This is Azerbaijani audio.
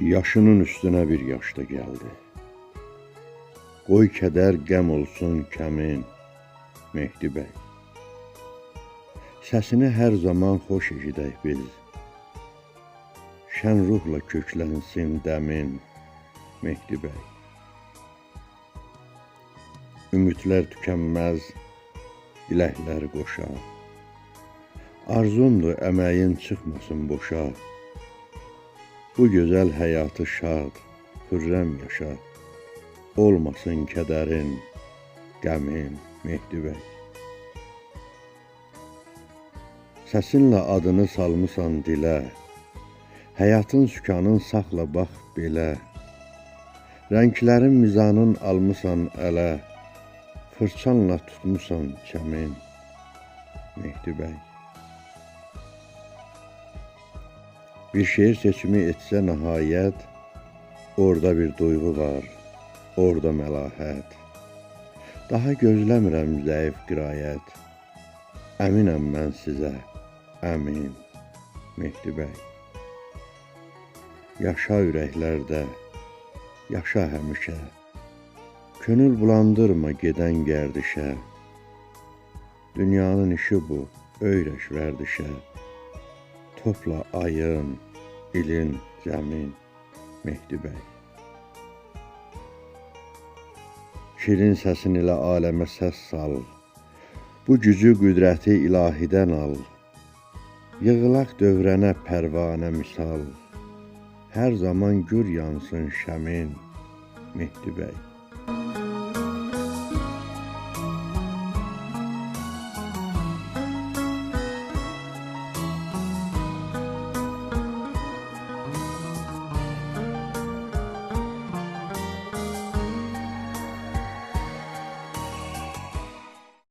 Yaşının üstüne bir yaş da geldi. Qoy keder qəm olsun kəmin, Mehdi bəy. Səsini hər zaman xoş eşidək biz. Şən ruhla köklənsin dəmin, Mehdi bəy. Ümidlər tükənməz, diləklər qoşa. Arzumdur əməyin çıxmasın boşa. Bu gözəl həyatı şad, xürrəm yaşa. Olmasın kədərin, qəmin, Mehdi bəy. Səsinlə adını salmısan dilə, həyatın sükanın saxla bax belə. Rənglərin mizanın almısan ələ, fırçanla tutmusan kəmin, Mehdi bəy. Bir şeir seçimi etsə nəhayət, orada bir duyğu var, orada məlahət. Daha gözləmirəm zəif qirayət, əminəm mən sizə, əmin, Mehdi bəy. Yaşa ürəklərdə, yaşa həmişə, könül bulandırma gedən gərdişə. Dünyanın işi bu, öyrəş vərdişə. Topla ayın, ilin, cəmin, Mehdi bəy. Şirin səsin ilə aləmə səs sal, bu gücü qüdrəti ilahidən al. Yığılaq dövrənə pərvanə misal, hər zaman gür yansın şəmin, Mehdi bəy.